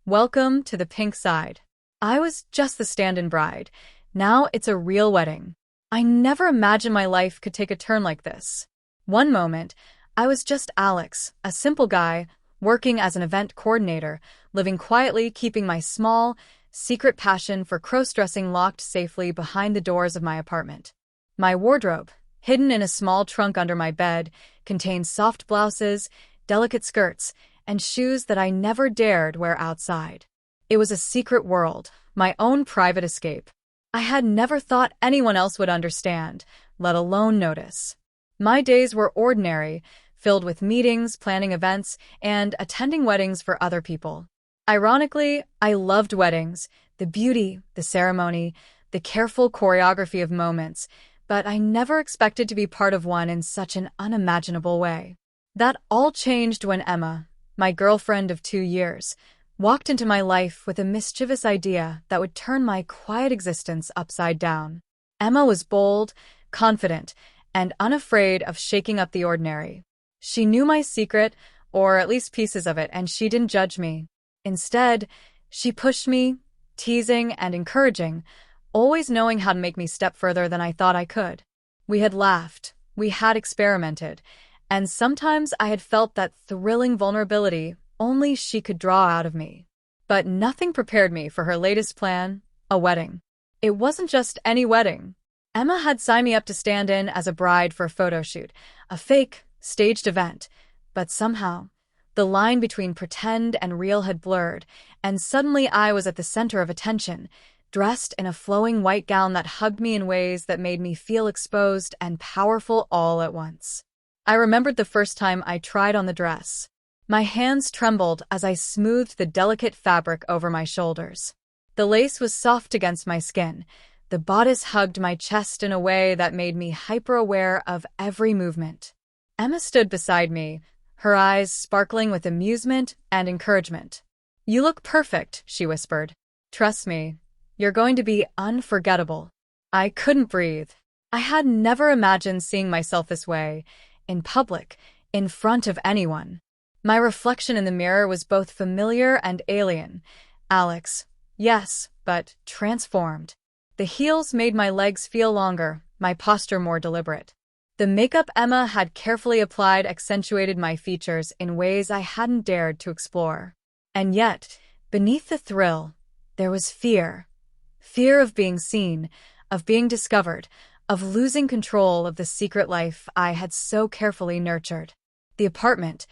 Welcome to the pink side. I was just the stand-in bride. Now it's a real wedding. I never imagined my life could take a turn like this. One moment, I was just Alex, a simple guy, working as an event coordinator, living quietly, keeping my small, secret passion for crossdressing locked safely behind the doors of my apartment. My wardrobe, hidden in a small trunk under my bed, contained soft blouses, delicate skirts, and shoes that I never dared wear outside. It was a secret world, my own private escape. I had never thought anyone else would understand, let alone notice. My days were ordinary, filled with meetings, planning events, and attending weddings for other people. Ironically, I loved weddings, the beauty, the ceremony, the careful choreography of moments, but I never expected to be part of one in such an unimaginable way. That all changed when Emma, my girlfriend of 2 years, walked into my life with a mischievous idea that would turn my quiet existence upside down. Emma was bold, confident, and unafraid of shaking up the ordinary. She knew my secret, or at least pieces of it, and she didn't judge me. Instead, she pushed me, teasing and encouraging, always knowing how to make me step further than I thought I could. We had laughed, we had experimented, and sometimes I had felt that thrilling vulnerability only she could draw out of me. But nothing prepared me for her latest plan, a wedding. It wasn't just any wedding. Emma had signed me up to stand in as a bride for a photo shoot, a fake, staged event, but somehow, the line between pretend and real had blurred, and suddenly I was at the center of attention, dressed in a flowing white gown that hugged me in ways that made me feel exposed and powerful all at once. I remembered the first time I tried on the dress. My hands trembled as I smoothed the delicate fabric over my shoulders. The lace was soft against my skin. The bodice hugged my chest in a way that made me hyper-aware of every movement. Emma stood beside me, her eyes sparkling with amusement and encouragement. "You look perfect," she whispered. "Trust me, you're going to be unforgettable." I couldn't breathe. I had never imagined seeing myself this way, in public, in front of anyone. My reflection in the mirror was both familiar and alien. Alex, yes, but transformed. The heels made my legs feel longer, my posture more deliberate. The makeup Emma had carefully applied accentuated my features in ways I hadn't dared to explore. And yet, beneath the thrill, there was fear. Fear of being seen, of being discovered, of losing control of the secret life I had so carefully nurtured. The apartment,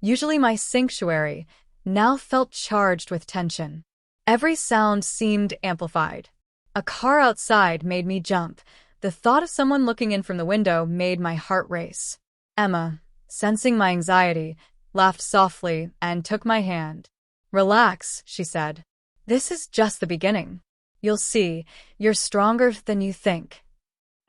usually my sanctuary, now felt charged with tension. Every sound seemed amplified. A car outside made me jump. The thought of someone looking in from the window made my heart race. Emma, sensing my anxiety, laughed softly and took my hand. "Relax," she said. "This is just the beginning. You'll see, you're stronger than you think."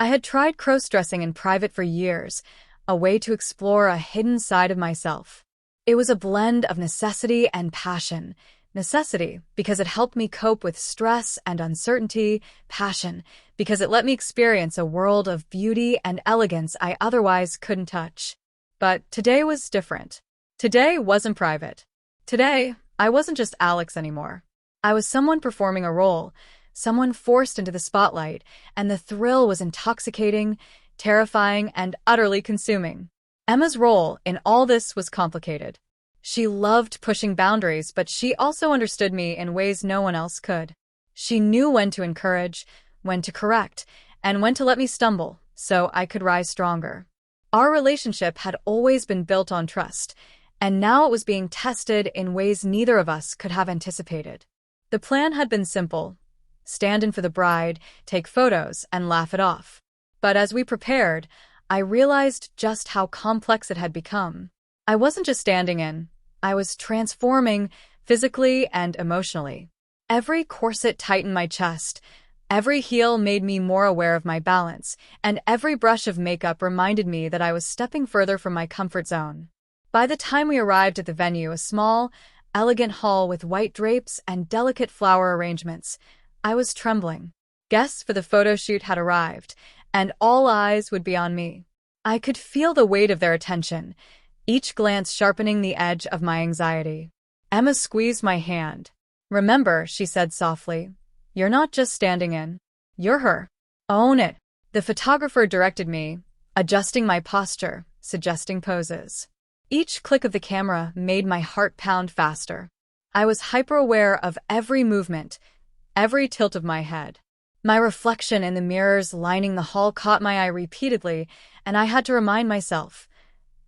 I had tried crossdressing in private for years, a way to explore a hidden side of myself. It was a blend of necessity and passion. Necessity, because it helped me cope with stress and uncertainty. Passion, because it let me experience a world of beauty and elegance I otherwise couldn't touch. But today was different. Today wasn't private. Today, I wasn't just Alex anymore. I was someone performing a role, someone forced into the spotlight, and the thrill was intoxicating, terrifying, and utterly consuming. Emma's role in all this was complicated. She loved pushing boundaries, but she also understood me in ways no one else could. She knew when to encourage, when to correct, and when to let me stumble, so I could rise stronger. Our relationship had always been built on trust, and now it was being tested in ways neither of us could have anticipated. The plan had been simple: stand in for the bride, take photos, and laugh it off. But as we prepared, I realized just how complex it had become. I wasn't just standing in, I was transforming physically and emotionally. Every corset tightened my chest, every heel made me more aware of my balance, and every brush of makeup reminded me that I was stepping further from my comfort zone. By the time we arrived at the venue, a small, elegant hall with white drapes and delicate flower arrangements, I was trembling. Guests for the photo shoot had arrived, and all eyes would be on me. I could feel the weight of their attention, each glance sharpening the edge of my anxiety. Emma squeezed my hand. Remember, she said softly, you're not just standing in. You're her. Own it. The photographer directed me, adjusting my posture, suggesting poses. Each click of the camera made my heart pound faster. I was hyper-aware of every movement, every tilt of my head. My reflection in the mirrors lining the hall caught my eye repeatedly, and I had to remind myself,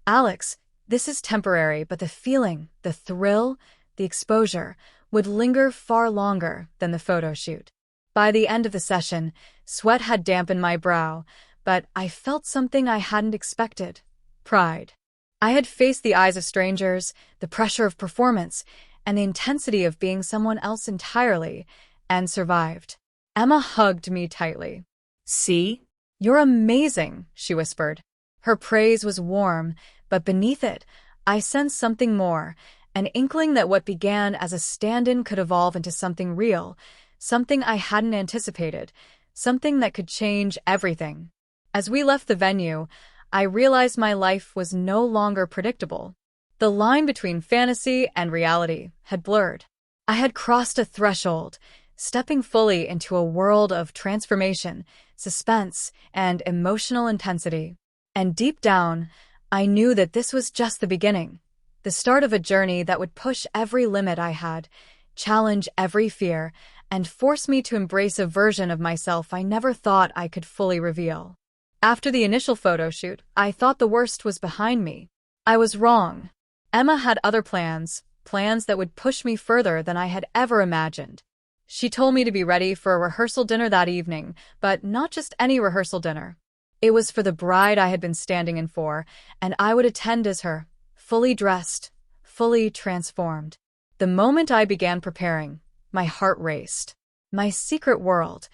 Alex, this is temporary, but the feeling, the thrill, the exposure would linger far longer than the photo shoot. By the end of the session, sweat had dampened my brow, but I felt something I hadn't expected: pride. I had faced the eyes of strangers, the pressure of performance, and the intensity of being someone else entirely, and survived. Emma hugged me tightly. See? You're amazing, she whispered. Her praise was warm, but beneath it, I sensed something more, an inkling that what began as a stand-in could evolve into something real, something I hadn't anticipated, something that could change everything. As we left the venue, I realized my life was no longer predictable. The line between fantasy and reality had blurred. I had crossed a threshold, stepping fully into a world of transformation, suspense, and emotional intensity. And deep down, I knew that this was just the beginning, the start of a journey that would push every limit I had, challenge every fear, and force me to embrace a version of myself I never thought I could fully reveal. After the initial photo shoot, I thought the worst was behind me. I was wrong. Emma had other plans that would push me further than I had ever imagined. She told me to be ready for a rehearsal dinner that evening, but not just any rehearsal dinner. It was for the bride I had been standing in for, and I would attend as her, fully dressed, fully transformed. The moment I began preparing, my heart raced. My secret world,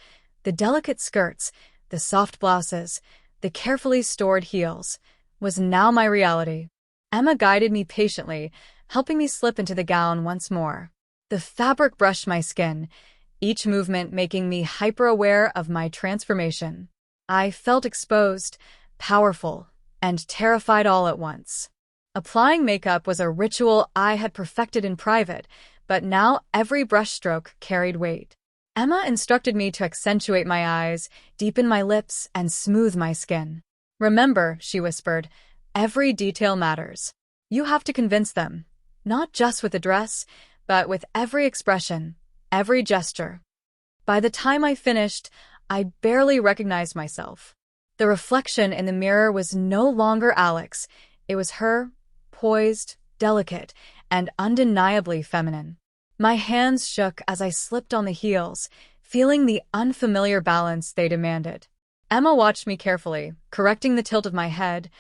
the delicate skirts, the soft blouses, the carefully stored heels, was now my reality. Emma guided me patiently, helping me slip into the gown once more. The fabric brushed my skin, each movement making me hyper-aware of my transformation. I felt exposed, powerful, and terrified all at once. Applying makeup was a ritual I had perfected in private, but now every brushstroke carried weight. Emma instructed me to accentuate my eyes, deepen my lips, and smooth my skin. Remember, she whispered, every detail matters. You have to convince them, not just with the dress, but with every expression, every gesture. By the time I finished, I barely recognized myself. The reflection in the mirror was no longer Alex. It was her, poised, delicate, and undeniably feminine. My hands shook as I slipped on the heels, feeling the unfamiliar balance they demanded. Emma watched me carefully, correcting the tilt of my head,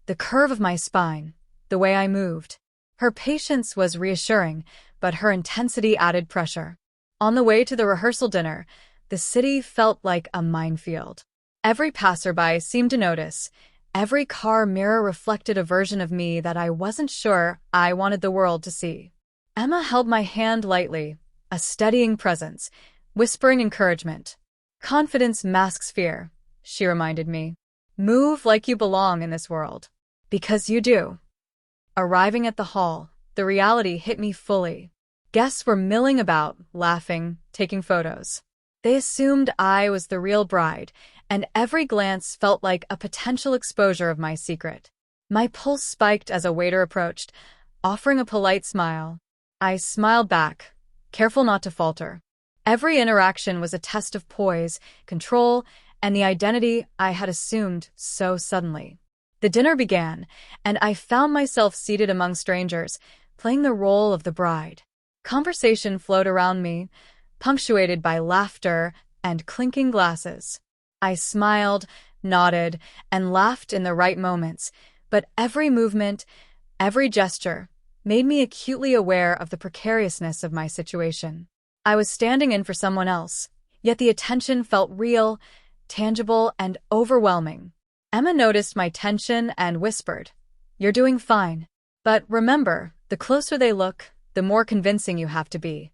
the curve of my spine, the way I moved. Her patience was reassuring, but her intensity added pressure. On the way to the rehearsal dinner, the city felt like a minefield. Every passerby seemed to notice. Every car mirror reflected a version of me that I wasn't sure I wanted the world to see. Emma held my hand lightly, a steadying presence, whispering encouragement. Confidence masks fear, she reminded me. Move like you belong in this world. Because you do. Arriving at the hall, the reality hit me fully. Guests were milling about, laughing, taking photos. They assumed I was the real bride, and every glance felt like a potential exposure of my secret. My pulse spiked as a waiter approached, offering a polite smile. I smiled back, careful not to falter. Every interaction was a test of poise, control, and the identity I had assumed so suddenly. The dinner began, and I found myself seated among strangers, playing the role of the bride. Conversation flowed around me, punctuated by laughter and clinking glasses. I smiled, nodded, and laughed in the right moments, but every movement, every gesture, made me acutely aware of the precariousness of my situation. I was standing in for someone else, yet the attention felt real, tangible, and overwhelming. Emma noticed my tension and whispered, "You're doing fine. But remember, the closer they look, the more convincing you have to be."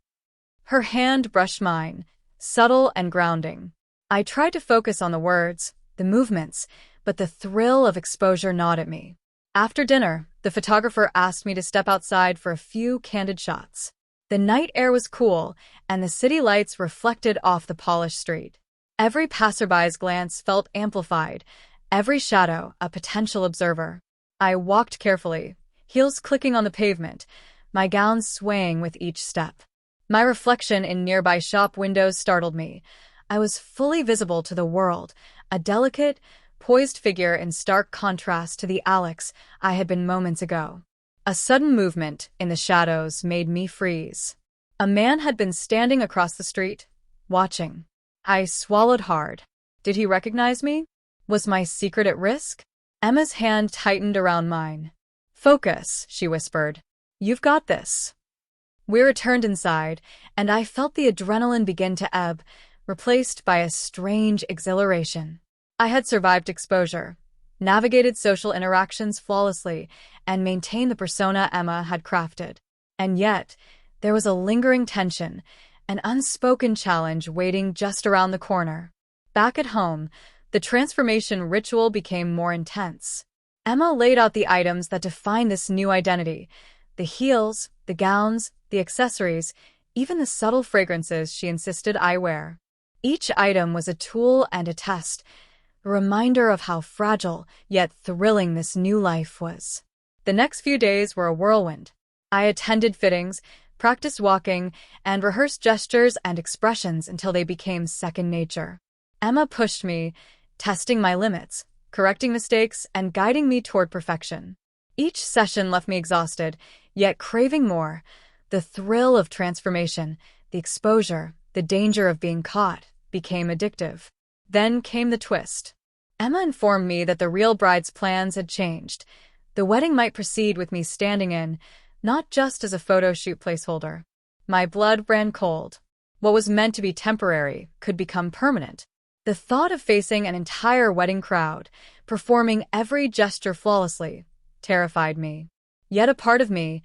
Her hand brushed mine, subtle and grounding. I tried to focus on the words, the movements, but the thrill of exposure gnawed at me. After dinner, the photographer asked me to step outside for a few candid shots. The night air was cool, and the city lights reflected off the polished street. Every passerby's glance felt amplified, every shadow a potential observer. I walked carefully, heels clicking on the pavement, my gown swaying with each step. My reflection in nearby shop windows startled me. I was fully visible to the world, a delicate, poised figure in stark contrast to the Alex I had been moments ago. A sudden movement in the shadows made me freeze. A man had been standing across the street, watching. I swallowed hard. Did he recognize me? Was my secret at risk? Emma's hand tightened around mine. "Focus," she whispered. "You've got this." We returned inside, and I felt the adrenaline begin to ebb, replaced by a strange exhilaration. I had survived exposure, navigated social interactions flawlessly, and maintained the persona Emma had crafted. And yet, there was a lingering tension, an unspoken challenge waiting just around the corner. Back at home, the transformation ritual became more intense. Emma laid out the items that define this new identity: the heels, the gowns, the accessories, even the subtle fragrances she insisted I wear. Each item was a tool and a test, a reminder of how fragile yet thrilling this new life was. The next few days were a whirlwind. I attended fittings, practiced walking, and rehearsed gestures and expressions until they became second nature. Emma pushed me, testing my limits, correcting mistakes, and guiding me toward perfection. Each session left me exhausted, yet craving more. The thrill of transformation, the exposure, the danger of being caught, became addictive. Then came the twist. Emma informed me that the real bride's plans had changed. The wedding might proceed with me standing in, not just as a photo shoot placeholder. My blood ran cold. What was meant to be temporary could become permanent. The thought of facing an entire wedding crowd, performing every gesture flawlessly, terrified me. Yet a part of me,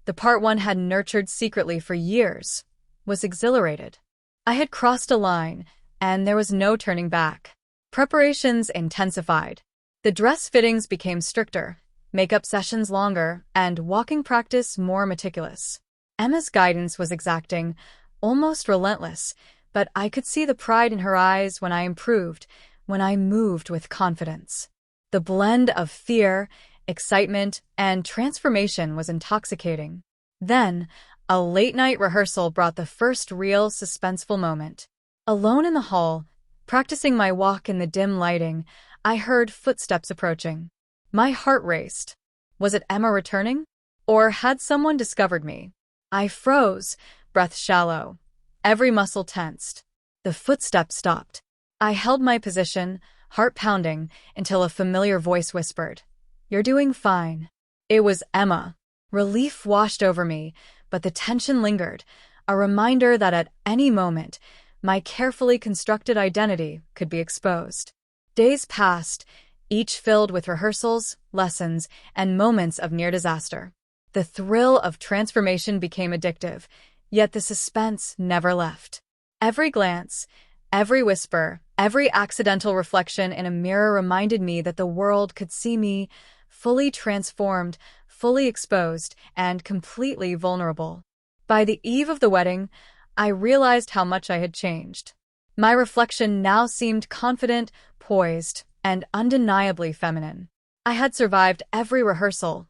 the part one had nurtured secretly for years, was exhilarated. I had crossed a line, and there was no turning back. Preparations intensified. The dress fittings became stricter, makeup sessions longer, and walking practice more meticulous. Emma's guidance was exacting, almost relentless, but I could see the pride in her eyes when I improved, when I moved with confidence. The blend of fear, excitement, and transformation was intoxicating. Then, a late-night rehearsal brought the first real suspenseful moment. Alone in the hall, practicing my walk in the dim lighting, I heard footsteps approaching. My heart raced. Was it Emma returning? Or had someone discovered me? I froze, breath shallow, every muscle tensed. The footsteps stopped. I held my position, heart pounding, until a familiar voice whispered, "You're doing fine." It was Emma. Relief washed over me, but the tension lingered, a reminder that at any moment, my carefully constructed identity could be exposed. Days passed, each filled with rehearsals, lessons, and moments of near disaster. The thrill of transformation became addictive, yet the suspense never left. Every glance, every whisper, every accidental reflection in a mirror reminded me that the world could see me fully transformed, fully exposed, and completely vulnerable. By the eve of the wedding, I realized how much I had changed. My reflection now seemed confident, poised, and undeniably feminine. I had survived every rehearsal,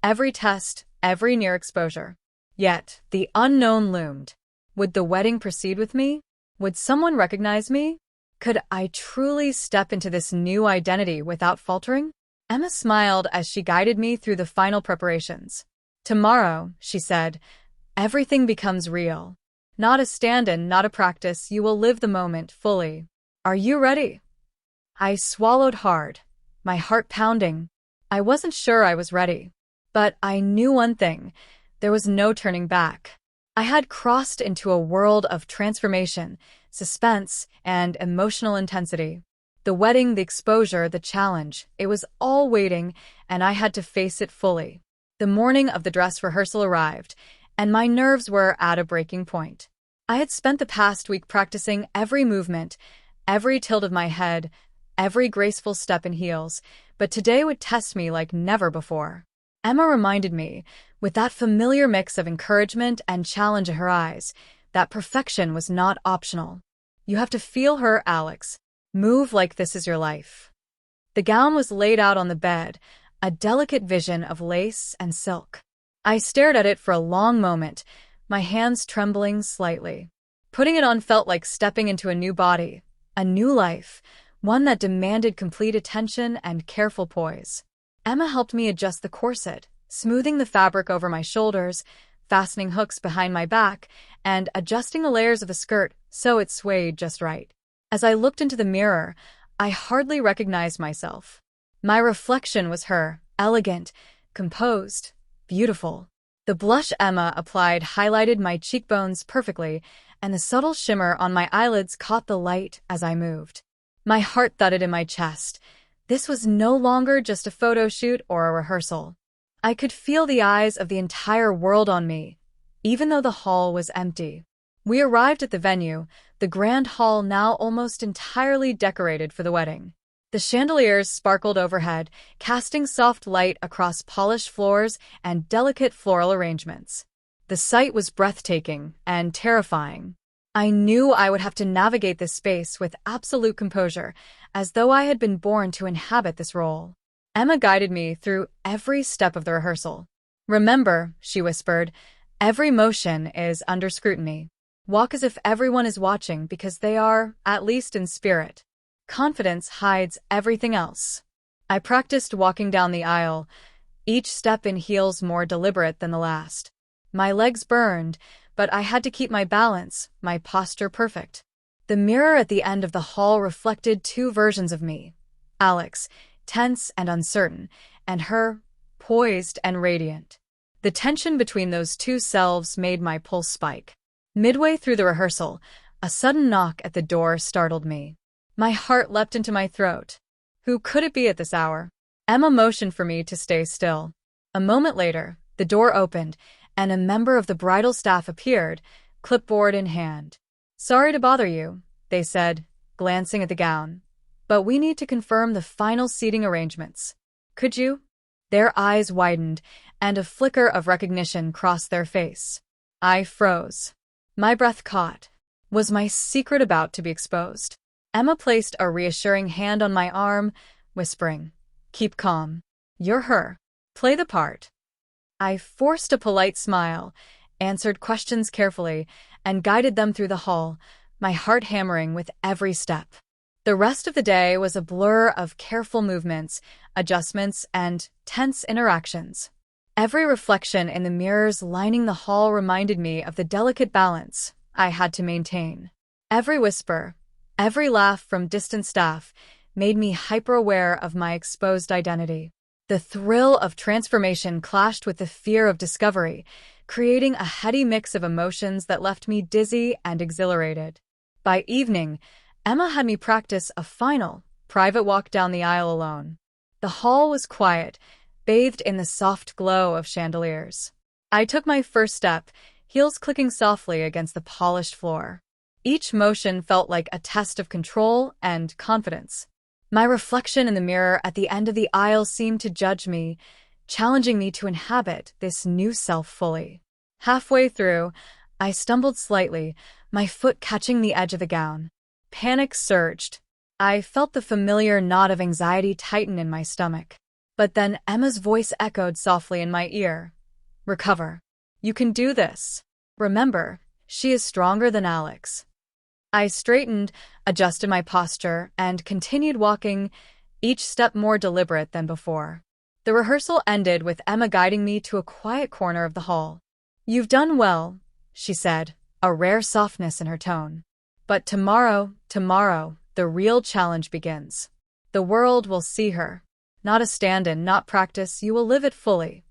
every test, every near exposure. Yet, the unknown loomed. Would the wedding proceed with me? Would someone recognize me? Could I truly step into this new identity without faltering? Emma smiled as she guided me through the final preparations. "Tomorrow," she said, "everything becomes real. Not a stand-in, not a practice, you will live the moment fully. Are you ready?" I swallowed hard, my heart pounding. I wasn't sure I was ready. But I knew one thing, there was no turning back. I had crossed into a world of transformation, suspense, and emotional intensity. The wedding, the exposure, the challenge, it was all waiting, and I had to face it fully. The morning of the dress rehearsal arrived, and my nerves were at a breaking point. I had spent the past week practicing every movement, every tilt of my head, every graceful step in heels, but today would test me like never before. Emma reminded me, with that familiar mix of encouragement and challenge in her eyes. That perfection was not optional. You have to feel her, Alex. Move like this is your life. The gown was laid out on the bed, a delicate vision of lace and silk. I stared at it for a long moment, my hands trembling slightly. Putting it on felt like stepping into a new body, a new life, one that demanded complete attention and careful poise. Emma helped me adjust the corset, smoothing the fabric over my shoulders, fastening hooks behind my back, and adjusting the layers of the skirt so it swayed just right. As I looked into the mirror, I hardly recognized myself. My reflection was her, elegant, composed, beautiful. The blush Emma applied highlighted my cheekbones perfectly, and the subtle shimmer on my eyelids caught the light as I moved. My heart thudded in my chest. This was no longer just a photo shoot or a rehearsal. I could feel the eyes of the entire world on me, even though the hall was empty. We arrived at the venue, the grand hall now almost entirely decorated for the wedding. The chandeliers sparkled overhead, casting soft light across polished floors and delicate floral arrangements. The sight was breathtaking and terrifying. I knew I would have to navigate this space with absolute composure, as though I had been born to inhabit this role. Emma guided me through every step of the rehearsal. "Remember," she whispered, "every motion is under scrutiny. Walk as if everyone is watching because they are, at least in spirit. Confidence hides everything else." I practiced walking down the aisle, each step in heels more deliberate than the last. My legs burned, but I had to keep my balance, my posture perfect. The mirror at the end of the hall reflected two versions of me: Alex, tense and uncertain, and her, poised and radiant. The tension between those two selves made my pulse spike. Midway through the rehearsal, a sudden knock at the door startled me. My heart leapt into my throat. Who could it be at this hour? Emma motioned for me to stay still. A moment later, the door opened, and a member of the bridal staff appeared, clipboard in hand. "Sorry to bother you," they said, glancing at the gown, "but we need to confirm the final seating arrangements. Could you?" Their eyes widened, and a flicker of recognition crossed their face. I froze. My breath caught. Was my secret about to be exposed? Emma placed a reassuring hand on my arm, whispering, "Keep calm. You're her. Play the part." I forced a polite smile, answered questions carefully, and guided them through the hall, my heart hammering with every step. The rest of the day was a blur of careful movements, adjustments, and tense interactions. Every reflection in the mirrors lining the hall reminded me of the delicate balance I had to maintain. Every whisper, every laugh from distant staff made me hyper-aware of my exposed identity. The thrill of transformation clashed with the fear of discovery, creating a heady mix of emotions that left me dizzy and exhilarated. By evening, Emma had me practice a final, private walk down the aisle alone. The hall was quiet, bathed in the soft glow of chandeliers. I took my first step, heels clicking softly against the polished floor. Each motion felt like a test of control and confidence. My reflection in the mirror at the end of the aisle seemed to judge me, challenging me to inhabit this new self fully. Halfway through, I stumbled slightly, my foot catching the edge of the gown. Panic surged. I felt the familiar knot of anxiety tighten in my stomach. But then Emma's voice echoed softly in my ear. "Recover. You can do this. Remember, she is stronger than Alex." I straightened, adjusted my posture, and continued walking, each step more deliberate than before. The rehearsal ended with Emma guiding me to a quiet corner of the hall. "You've done well," she said, a rare softness in her tone. "But tomorrow, the real challenge begins. The world will see her. Not a stand-in, not practice, you will live it fully."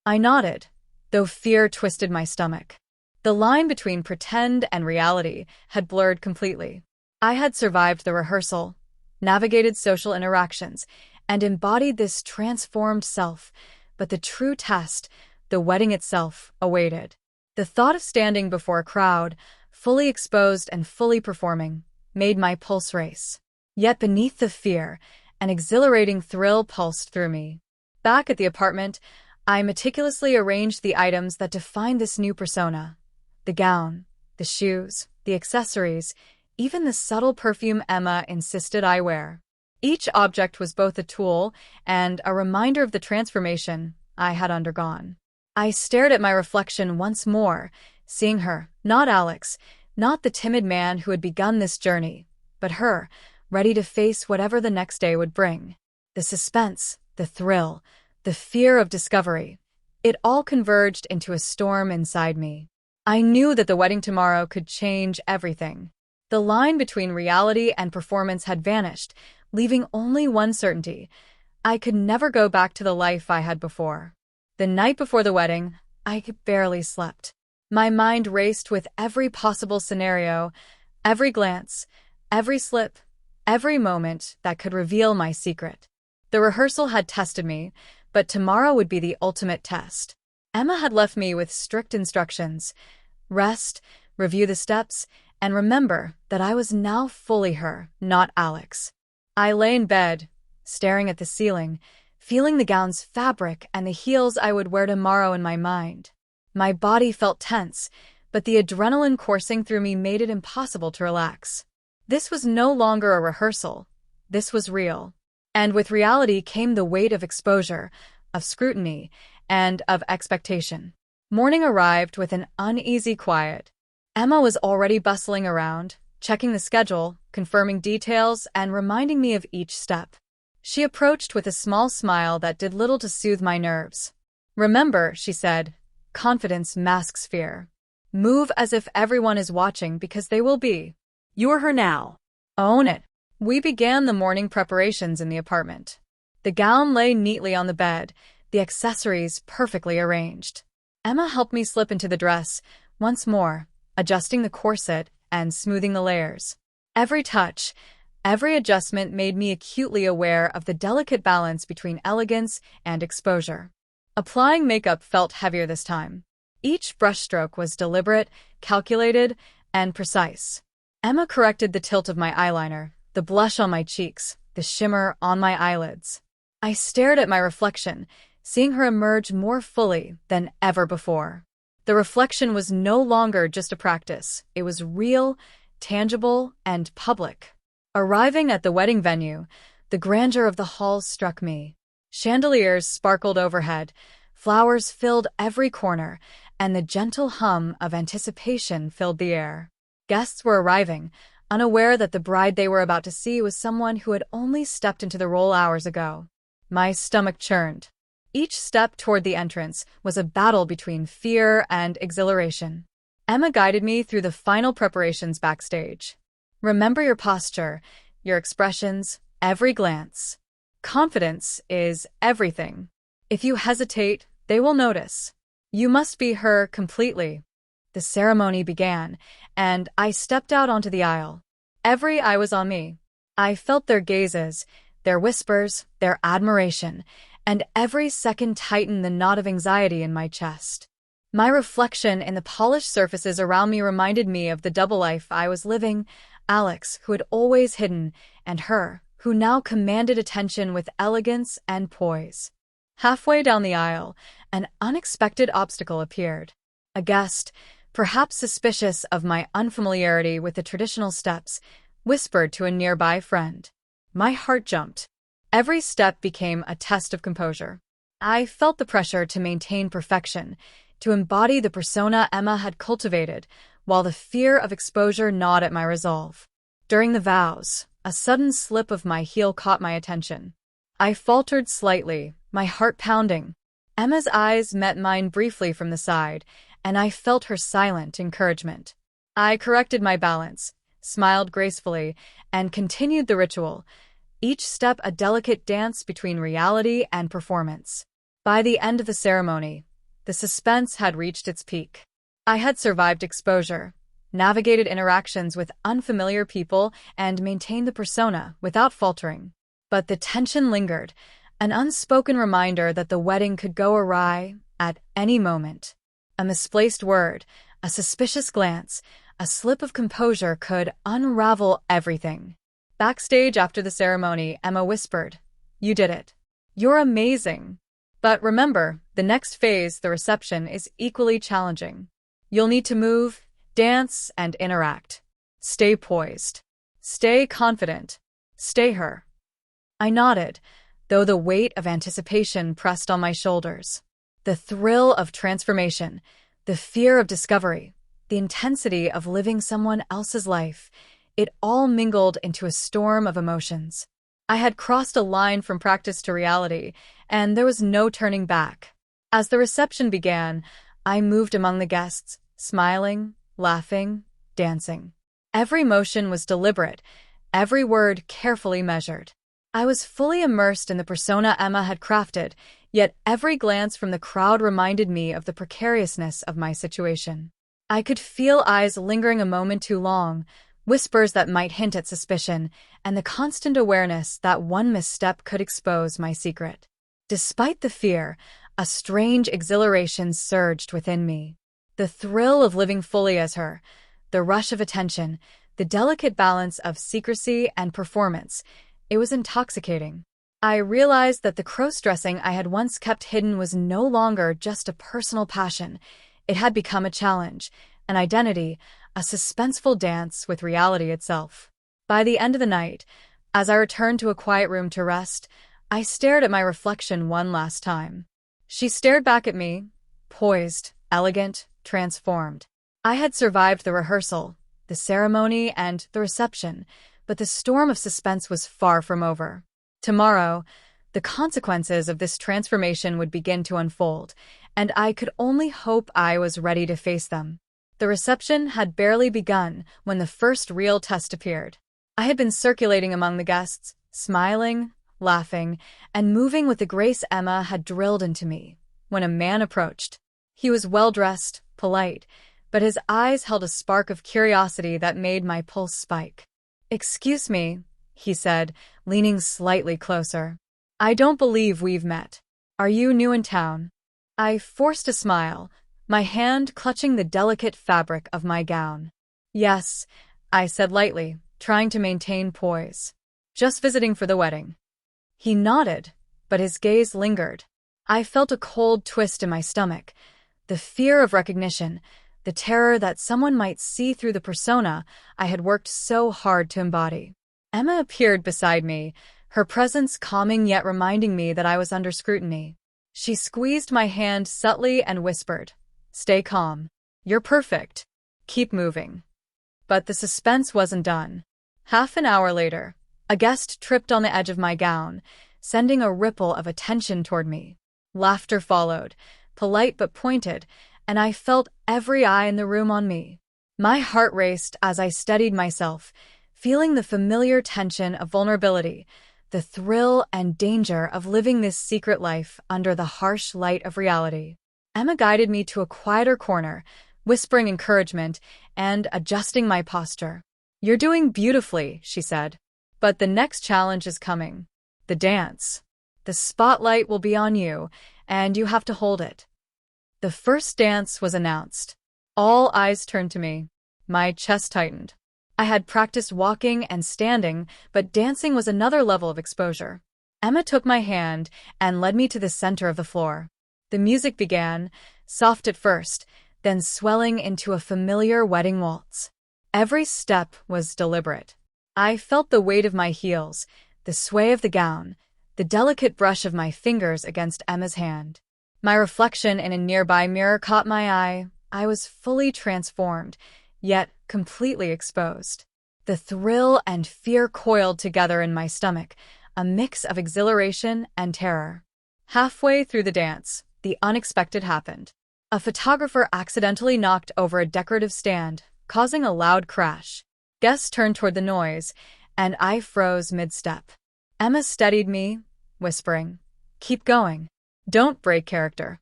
I nodded, though fear twisted my stomach. The line between pretend and reality had blurred completely. I had survived the rehearsal, navigated social interactions, and embodied this transformed self, but the true test, the wedding itself, awaited. The thought of standing before a crowd, fully exposed and fully performing, made my pulse race. Yet beneath the fear, an exhilarating thrill pulsed through me. Back at the apartment, I meticulously arranged the items that defined this new persona. The gown, the shoes, the accessories, even the subtle perfume Emma insisted I wear. Each object was both a tool and a reminder of the transformation I had undergone. I stared at my reflection once more, seeing her, not Alex, not the timid man who had begun this journey, but her, ready to face whatever the next day would bring. The suspense, the thrill, the fear of discovery, it all converged into a storm inside me. I knew that the wedding tomorrow could change everything. The line between reality and performance had vanished, leaving only one certainty: I could never go back to the life I had before. The night before the wedding, I barely slept. My mind raced with every possible scenario, every glance, every slip, every moment that could reveal my secret. The rehearsal had tested me, but tomorrow would be the ultimate test. Emma had left me with strict instructions: rest, review the steps, and remember that I was now fully her, not Alex. I lay in bed, staring at the ceiling, feeling the gown's fabric and the heels I would wear tomorrow in my mind. My body felt tense, but the adrenaline coursing through me made it impossible to relax. This was no longer a rehearsal. This was real. And with reality came the weight of exposure, of scrutiny, and of expectation. Morning arrived with an uneasy quiet. Emma was already bustling around, checking the schedule, confirming details, and reminding me of each step. She approached with a small smile that did little to soothe my nerves. "Remember," she said, "confidence masks fear. Move as if everyone is watching, because they will be. You're her now. Own it." We began the morning preparations in the apartment. The gown lay neatly on the bed, the accessories perfectly arranged. Emma helped me slip into the dress, once more, adjusting the corset and smoothing the layers. Every touch, every adjustment made me acutely aware of the delicate balance between elegance and exposure. Applying makeup felt heavier this time. Each brushstroke was deliberate, calculated, and precise. Emma corrected the tilt of my eyeliner, the blush on my cheeks, the shimmer on my eyelids. I stared at my reflection, seeing her emerge more fully than ever before. The reflection was no longer just a practice. It was real, tangible, and public. Arriving at the wedding venue, the grandeur of the halls struck me. Chandeliers sparkled overhead, flowers filled every corner, and the gentle hum of anticipation filled the air. Guests were arriving, unaware that the bride they were about to see was someone who had only stepped into the role hours ago. My stomach churned. Each step toward the entrance was a battle between fear and exhilaration. Emma guided me through the final preparations backstage. "Remember your posture, your expressions, every glance. Confidence is everything. If you hesitate, they will notice. You must be her completely." The ceremony began, and I stepped out onto the aisle. Every eye was on me. I felt their gazes, their whispers, their admiration, and every second tightened the knot of anxiety in my chest. My reflection in the polished surfaces around me reminded me of the double life I was living: Alex, who had always hidden, and her, who now commanded attention with elegance and poise. Halfway down the aisle, an unexpected obstacle appeared. A guest, perhaps suspicious of my unfamiliarity with the traditional steps, whispered to a nearby friend. My heart jumped. Every step became a test of composure. I felt the pressure to maintain perfection, to embody the persona Emma had cultivated, while the fear of exposure gnawed at my resolve. During the vows, a sudden slip of my heel caught my attention. I faltered slightly, my heart pounding. Emma's eyes met mine briefly from the side, and I felt her silent encouragement. I corrected my balance, smiled gracefully, and continued the ritual, each step a delicate dance between reality and performance. By the end of the ceremony, the suspense had reached its peak. I had survived exposure, navigated interactions with unfamiliar people, and maintained the persona without faltering. But the tension lingered, an unspoken reminder that the wedding could go awry at any moment. A misplaced word, a suspicious glance, a slip of composure could unravel everything. Backstage after the ceremony, Emma whispered, "You did it. You're amazing." But remember, the next phase, the reception, is equally challenging. You'll need to move, dance, and interact. Stay poised. Stay confident. Stay her. I nodded, though the weight of anticipation pressed on my shoulders. The thrill of transformation, the fear of discovery, the intensity of living someone else's life, it all mingled into a storm of emotions. I had crossed a line from practice to reality, and there was no turning back. As the reception began, I moved among the guests, smiling, laughing, dancing. Every motion was deliberate, every word carefully measured. I was fully immersed in the persona Emma had crafted, yet every glance from the crowd reminded me of the precariousness of my situation. I could feel eyes lingering a moment too long, whispers that might hint at suspicion, and the constant awareness that one misstep could expose my secret. Despite the fear, a strange exhilaration surged within me. The thrill of living fully as her, the rush of attention, the delicate balance of secrecy and performance, it was intoxicating. I realized that the crossdressing I had once kept hidden was no longer just a personal passion. It had become a challenge, an identity, a suspenseful dance with reality itself. By the end of the night, as I returned to a quiet room to rest, I stared at my reflection one last time. She stared back at me, poised, elegant, transformed. I had survived the rehearsal, the ceremony, and the reception, but the storm of suspense was far from over. Tomorrow, the consequences of this transformation would begin to unfold, and I could only hope I was ready to face them. The reception had barely begun when the first real test appeared. I had been circulating among the guests, smiling, laughing, and moving with the grace Emma had drilled into me, when a man approached. He was well-dressed, polite, but his eyes held a spark of curiosity that made my pulse spike. "Excuse me," he said, leaning slightly closer. "I don't believe we've met. Are you new in town?" I forced a smile, my hand clutching the delicate fabric of my gown. "Yes," I said lightly, trying to maintain poise. "Just visiting for the wedding." He nodded, but his gaze lingered. I felt a cold twist in my stomach, the fear of recognition, the terror that someone might see through the persona I had worked so hard to embody. Emma appeared beside me, her presence calming yet reminding me that I was under scrutiny. She squeezed my hand subtly and whispered, "Stay calm. You're perfect. Keep moving." But the suspense wasn't done. Half an hour later, a guest tripped on the edge of my gown, sending a ripple of attention toward me. Laughter followed, polite but pointed, and I felt every eye in the room on me. My heart raced as I steadied myself, feeling the familiar tension of vulnerability, the thrill and danger of living this secret life under the harsh light of reality. Emma guided me to a quieter corner, whispering encouragement and adjusting my posture. "You're doing beautifully," she said. "But the next challenge is coming. The dance. The spotlight will be on you, and you have to hold it." The first dance was announced. All eyes turned to me. My chest tightened. I had practiced walking and standing, but dancing was another level of exposure. Emma took my hand and led me to the center of the floor. The music began, soft at first, then swelling into a familiar wedding waltz. Every step was deliberate. I felt the weight of my heels, the sway of the gown, the delicate brush of my fingers against Emma's hand. My reflection in a nearby mirror caught my eye. I was fully transformed, yet completely exposed. The thrill and fear coiled together in my stomach, a mix of exhilaration and terror. Halfway through the dance, the unexpected happened. A photographer accidentally knocked over a decorative stand, causing a loud crash. Guests turned toward the noise, and I froze mid-step. Emma steadied me, whispering, "Keep going. Don't break character."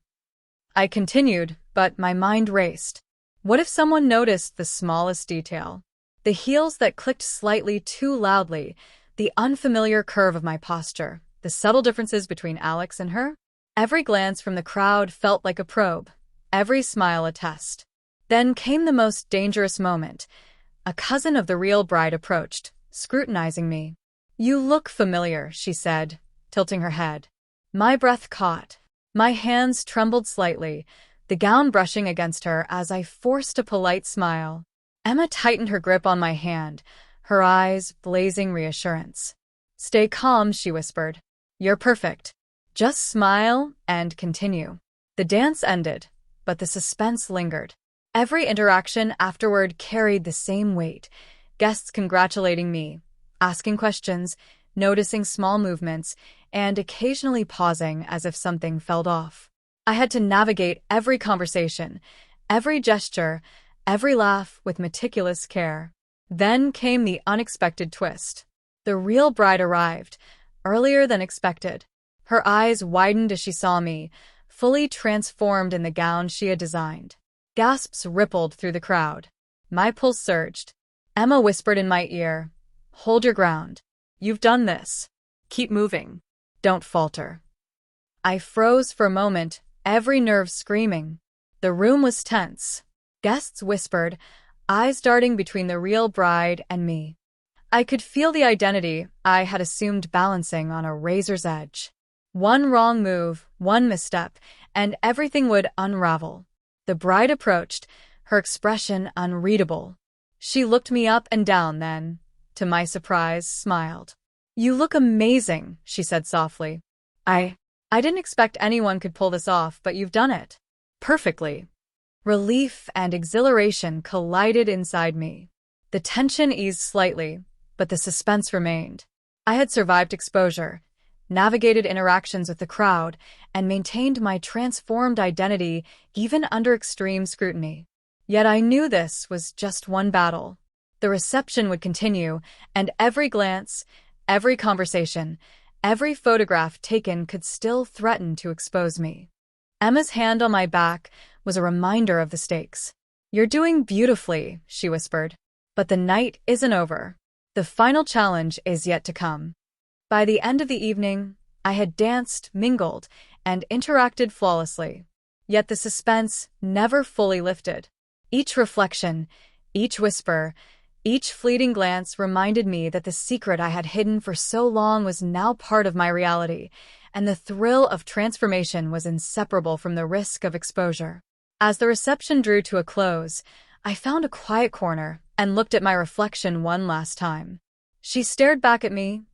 I continued, but my mind raced. What if someone noticed the smallest detail? The heels that clicked slightly too loudly, the unfamiliar curve of my posture, the subtle differences between Alex and her? Every glance from the crowd felt like a probe, every smile a test. Then came the most dangerous moment. A cousin of the real bride approached, scrutinizing me. "You look familiar," she said, tilting her head. My breath caught. My hands trembled slightly, the gown brushing against her as I forced a polite smile. Emma tightened her grip on my hand, her eyes blazing reassurance. "Stay calm," she whispered. "You're perfect. Just smile and continue." The dance ended, but the suspense lingered. Every interaction afterward carried the same weight, guests congratulating me, asking questions, noticing small movements, and occasionally pausing as if something fell off. I had to navigate every conversation, every gesture, every laugh with meticulous care. Then came the unexpected twist. The real bride arrived, earlier than expected. Her eyes widened as she saw me, fully transformed in the gown she had designed. Gasps rippled through the crowd. My pulse surged. Emma whispered in my ear, "Hold your ground. You've done this. Keep moving. Don't falter." I froze for a moment, every nerve screaming. The room was tense. Guests whispered, eyes darting between the real bride and me. I could feel the identity I had assumed balancing on a razor's edge. One wrong move, one misstep, and everything would unravel. The bride approached, her expression unreadable. She looked me up and down then, to my surprise, smiled. "You look amazing," she said softly. I didn't expect anyone could pull this off, but you've done it. Perfectly." Relief and exhilaration collided inside me. The tension eased slightly, but the suspense remained. I had survived exposure, navigated interactions with the crowd, and maintained my transformed identity even under extreme scrutiny. Yet I knew this was just one battle. The reception would continue, and every glance, every conversation, every photograph taken could still threaten to expose me. Emma's hand on my back was a reminder of the stakes. "You're doing beautifully," she whispered. "But the night isn't over. The final challenge is yet to come." By the end of the evening, I had danced, mingled, and interacted flawlessly. Yet the suspense never fully lifted. Each reflection, each whisper, each fleeting glance reminded me that the secret I had hidden for so long was now part of my reality, and the thrill of transformation was inseparable from the risk of exposure. As the reception drew to a close, I found a quiet corner and looked at my reflection one last time. She stared back at me,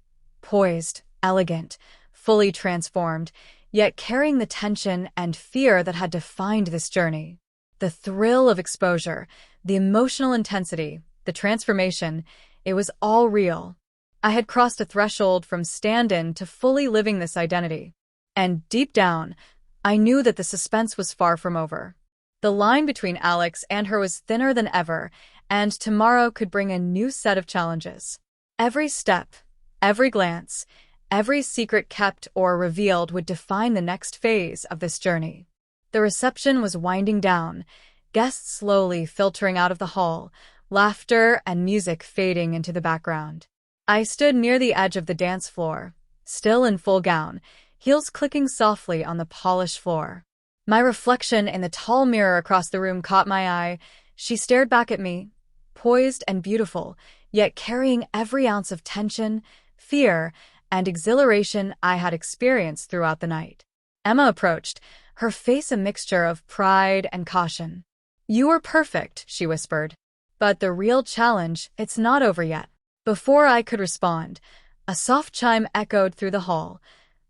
poised, elegant, fully transformed, yet carrying the tension and fear that had defined this journey. The thrill of exposure, the emotional intensity, the transformation, it was all real. I had crossed a threshold from stand-in to fully living this identity. And deep down, I knew that the suspense was far from over. The line between Alex and her was thinner than ever, and tomorrow could bring a new set of challenges. Every step, every glance, every secret kept or revealed would define the next phase of this journey. The reception was winding down, guests slowly filtering out of the hall, laughter and music fading into the background. I stood near the edge of the dance floor, still in full gown, heels clicking softly on the polished floor. My reflection in the tall mirror across the room caught my eye. She stared back at me, poised and beautiful, yet carrying every ounce of tension, fear, and exhilaration I had experienced throughout the night. Emma approached, her face a mixture of pride and caution. "You are perfect," she whispered. "But the real challenge, it's not over yet." Before I could respond, a soft chime echoed through the hall,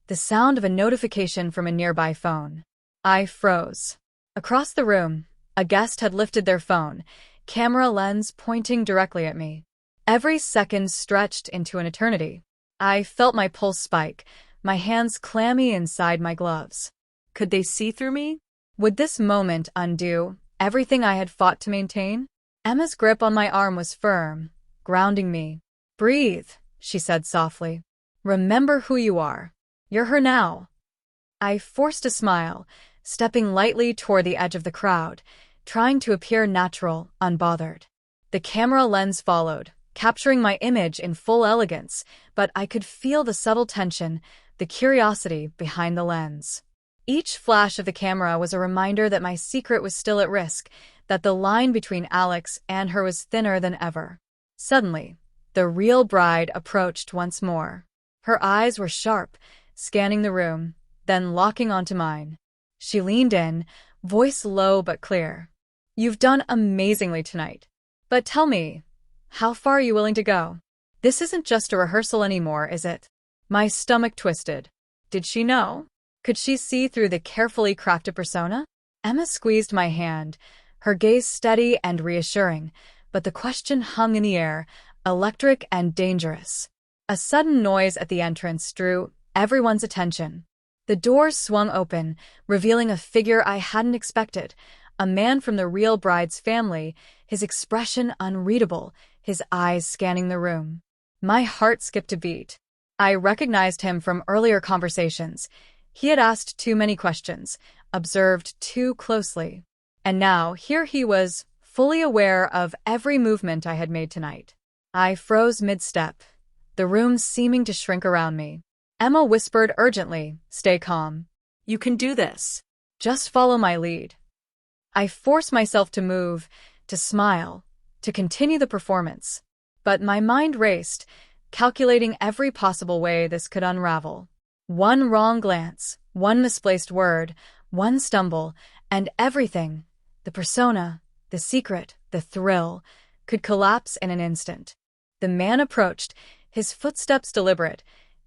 the sound of a notification from a nearby phone. I froze. Across the room, a guest had lifted their phone, camera lens pointing directly at me. Every second stretched into an eternity. I felt my pulse spike, my hands clammy inside my gloves. Could they see through me? Would this moment undo everything I had fought to maintain? Emma's grip on my arm was firm, grounding me. "Breathe," she said softly. "Remember who you are. You're her now." I forced a smile, stepping lightly toward the edge of the crowd, trying to appear natural, unbothered. The camera lens followed, capturing my image in full elegance, but I could feel the subtle tension, the curiosity behind the lens. Each flash of the camera was a reminder that my secret was still at risk, that the line between Alex and her was thinner than ever. Suddenly, the real bride approached once more. Her eyes were sharp, scanning the room, then locking onto mine. She leaned in, voice low but clear. You've done amazingly tonight. But tell me, how far are you willing to go? This isn't just a rehearsal anymore, is it? My stomach twisted. Did she know? Could she see through the carefully crafted persona? Emma squeezed my hand, her gaze steady and reassuring, but the question hung in the air, electric and dangerous. A sudden noise at the entrance drew everyone's attention. The doors swung open, revealing a figure I hadn't expected, a man from the real bride's family, his expression unreadable, his eyes scanning the room. My heart skipped a beat. I recognized him from earlier conversations. He had asked too many questions, observed too closely. And now, here he was, fully aware of every movement I had made tonight. I froze mid-step, the room seeming to shrink around me. Emma whispered urgently, "Stay calm. You can do this. Just follow my lead." I forced myself to move, to smile, to continue the performance. But my mind raced, calculating every possible way this could unravel. One wrong glance, one misplaced word, one stumble, and everything, the persona, the secret, the thrill, could collapse in an instant. The man approached, his footsteps deliberate,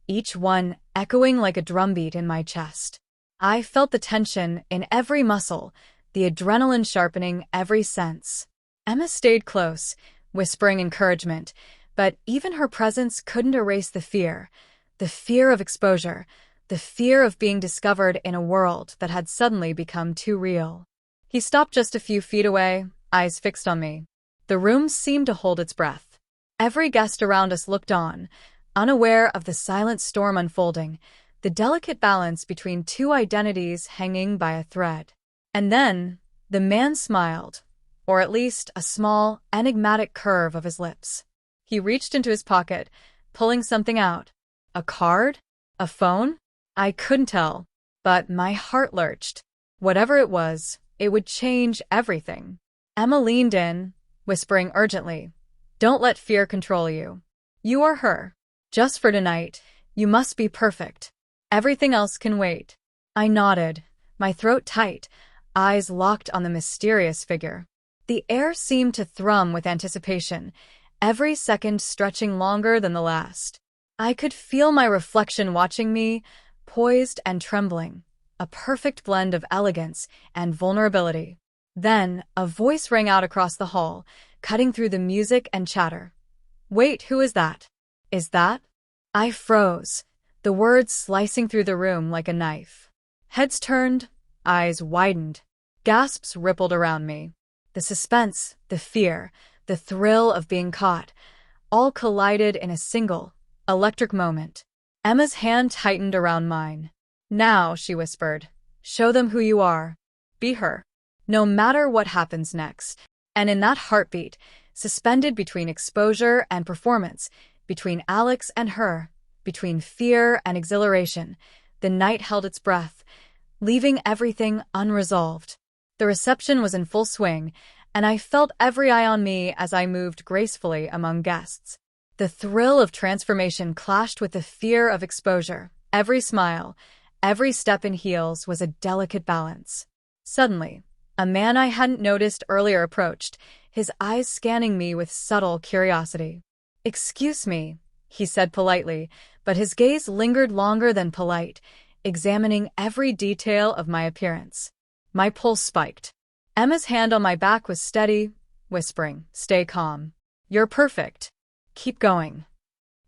each one echoing like a drumbeat in my chest. I felt the tension in every muscle, the adrenaline sharpening every sense. Emma stayed close, whispering encouragement, but even her presence couldn't erase the fear of exposure, the fear of being discovered in a world that had suddenly become too real. He stopped just a few feet away, eyes fixed on me. The room seemed to hold its breath. Every guest around us looked on, unaware of the silent storm unfolding, the delicate balance between two identities hanging by a thread. And then, the man smiled, or at least a small, enigmatic curve of his lips. He reached into his pocket, pulling something out. A card? A phone? I couldn't tell, but my heart lurched. Whatever it was, it would change everything. Emma leaned in, whispering urgently, "Don't let fear control you. You are her. Just for tonight, you must be perfect. Everything else can wait." I nodded, my throat tight, eyes locked on the mysterious figure. The air seemed to thrum with anticipation, every second stretching longer than the last. I could feel my reflection watching me, poised and trembling, a perfect blend of elegance and vulnerability. Then, a voice rang out across the hall, cutting through the music and chatter. "Wait, who is that? Is that?" I froze, the words slicing through the room like a knife. Heads turned, eyes widened, gasps rippled around me. The suspense, the fear, the thrill of being caught, all collided in a single, electric moment. Emma's hand tightened around mine. "Now," she whispered, "show them who you are. Be her. No matter what happens next." And in that heartbeat, suspended between exposure and performance, between Alex and her, between fear and exhilaration, the night held its breath, leaving everything unresolved. The reception was in full swing, and I felt every eye on me as I moved gracefully among guests. The thrill of transformation clashed with the fear of exposure. Every smile, every step in heels was a delicate balance. Suddenly, a man I hadn't noticed earlier approached, his eyes scanning me with subtle curiosity. "Excuse me," he said politely, but his gaze lingered longer than polite, examining every detail of my appearance. My pulse spiked. Emma's hand on my back was steady, whispering, "Stay calm. You're perfect. Keep going."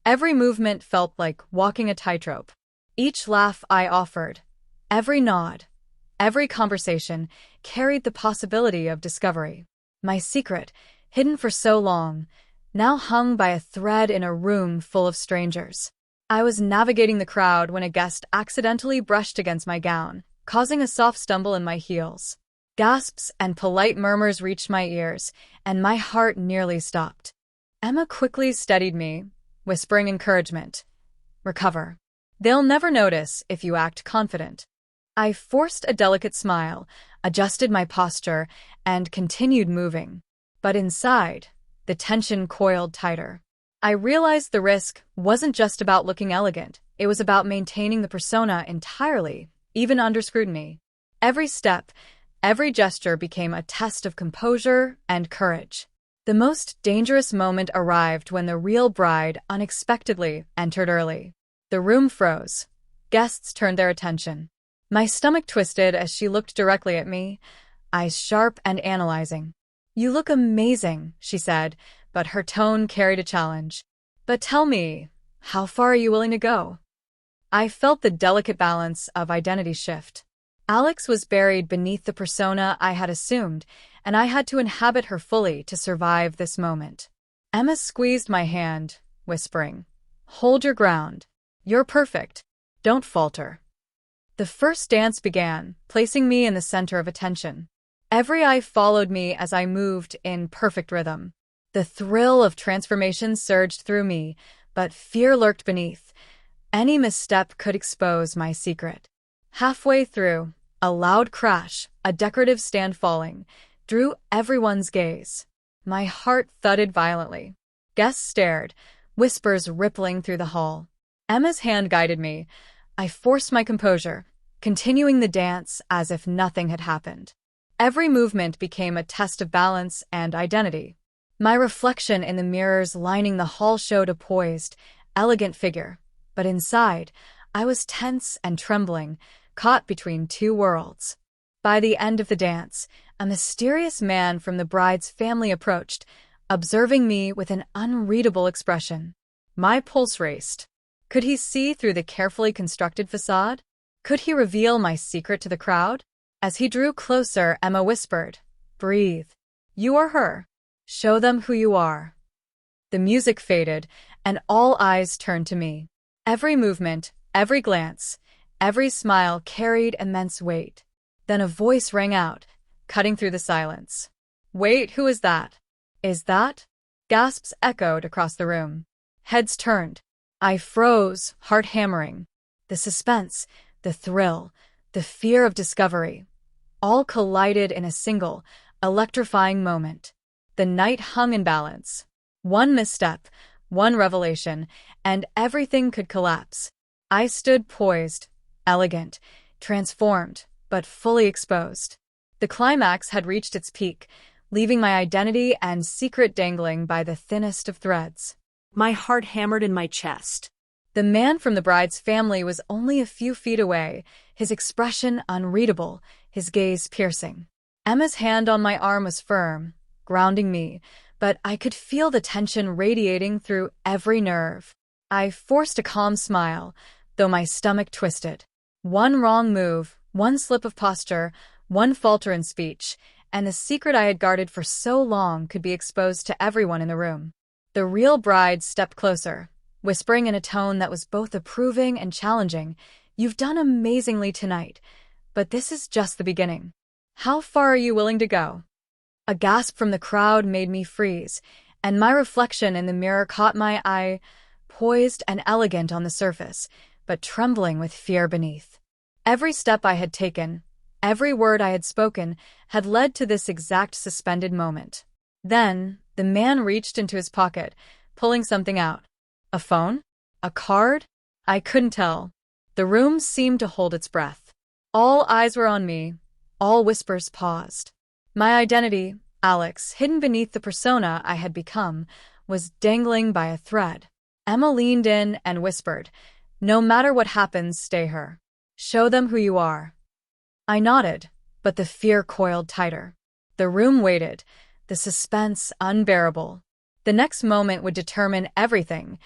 Every movement felt like walking a tightrope. Each laugh I offered, every nod, every conversation carried the possibility of discovery. My secret, hidden for so long, now hung by a thread in a room full of strangers. I was navigating the crowd when a guest accidentally brushed against my gown, causing a soft stumble in my heels. Gasps and polite murmurs reached my ears, and my heart nearly stopped. Emma quickly steadied me, whispering encouragement. "Recover. They'll never notice if you act confident." I forced a delicate smile, adjusted my posture, and continued moving. But inside, the tension coiled tighter. I realized the risk wasn't just about looking elegant, it was about maintaining the persona entirely, even under scrutiny. Every step, every gesture became a test of composure and courage. The most dangerous moment arrived when the real bride unexpectedly entered early. The room froze. Guests turned their attention. My stomach twisted as she looked directly at me, eyes sharp and analyzing. "You look amazing," she said, but her tone carried a challenge. "But tell me, how far are you willing to go?" I felt the delicate balance of identity shift. Alex was buried beneath the persona I had assumed, and I had to inhabit her fully to survive this moment. Emma squeezed my hand, whispering, "Hold your ground. You're perfect. Don't falter." The first dance began, placing me in the center of attention. Every eye followed me as I moved in perfect rhythm. The thrill of transformation surged through me, but fear lurked beneath. Any misstep could expose my secret. Halfway through, a loud crash, a decorative stand falling, drew everyone's gaze. My heart thudded violently. Guests stared, whispers rippling through the hall. Emma's hand guided me. I forced my composure, continuing the dance as if nothing had happened. Every movement became a test of balance and identity. My reflection in the mirrors lining the hall showed a poised, elegant figure, but inside, I was tense and trembling, caught between two worlds. By the end of the dance, a mysterious man from the bride's family approached, observing me with an unreadable expression. My pulse raced. Could he see through the carefully constructed facade? Could he reveal my secret to the crowd? As he drew closer, Emma whispered, "Breathe. You are her. Show them who you are." The music faded, and all eyes turned to me. Every movement, every glance, every smile carried immense weight. Then a voice rang out, cutting through the silence. "Wait, who is that? Is that?" Gasps echoed across the room. Heads turned. I froze, heart hammering. The suspense, the thrill, the fear of discovery, all collided in a single, electrifying moment. The night hung in balance. One misstep, one revelation, and everything could collapse. I stood poised, elegant, transformed, but fully exposed. The climax had reached its peak, leaving my identity and secret dangling by the thinnest of threads. My heart hammered in my chest. The man from the bride's family was only a few feet away, his expression unreadable, his gaze piercing. Emma's hand on my arm was firm, grounding me, but I could feel the tension radiating through every nerve. I forced a calm smile, though my stomach twisted. One wrong move, one slip of posture, one falter in speech, and the secret I had guarded for so long could be exposed to everyone in the room. The real bride stepped closer, whispering in a tone that was both approving and challenging, "You've done amazingly tonight, but this is just the beginning. How far are you willing to go?" A gasp from the crowd made me freeze, and my reflection in the mirror caught my eye, poised and elegant on the surface, but trembling with fear beneath. Every step I had taken, every word I had spoken, had led to this exact suspended moment. Then, the man reached into his pocket, pulling something out. A phone? A card? I couldn't tell. The room seemed to hold its breath. All eyes were on me. All whispers paused. My identity, Alex, hidden beneath the persona I had become, was dangling by a thread. Emma leaned in and whispered, "No matter what happens, stay her. Show them who you are." I nodded, but the fear coiled tighter. The room waited, the suspense unbearable. The next moment would determine everything,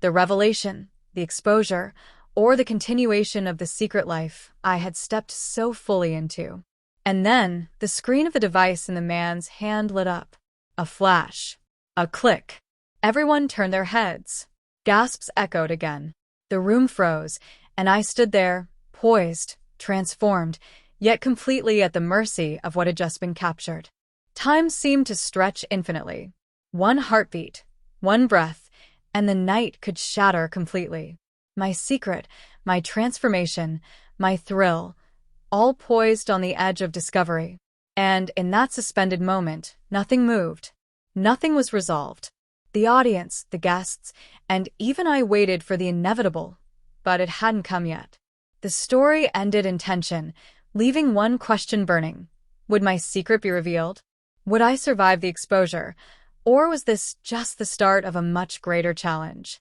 the revelation, the exposure, or the continuation of the secret life I had stepped so fully into. And then, the screen of the device in the man's hand lit up. A flash. A click. Everyone turned their heads. Gasps echoed again. The room froze, and I stood there, poised, transformed, yet completely at the mercy of what had just been captured. Time seemed to stretch infinitely. One heartbeat, one breath, and the night could shatter completely. My secret, my transformation, my thrill, all poised on the edge of discovery. And in that suspended moment, nothing moved. Nothing was resolved. The audience, the guests, and even I waited for the inevitable, but it hadn't come yet. The story ended in tension, leaving one question burning. Would my secret be revealed? Would I survive the exposure? Or was this just the start of a much greater challenge?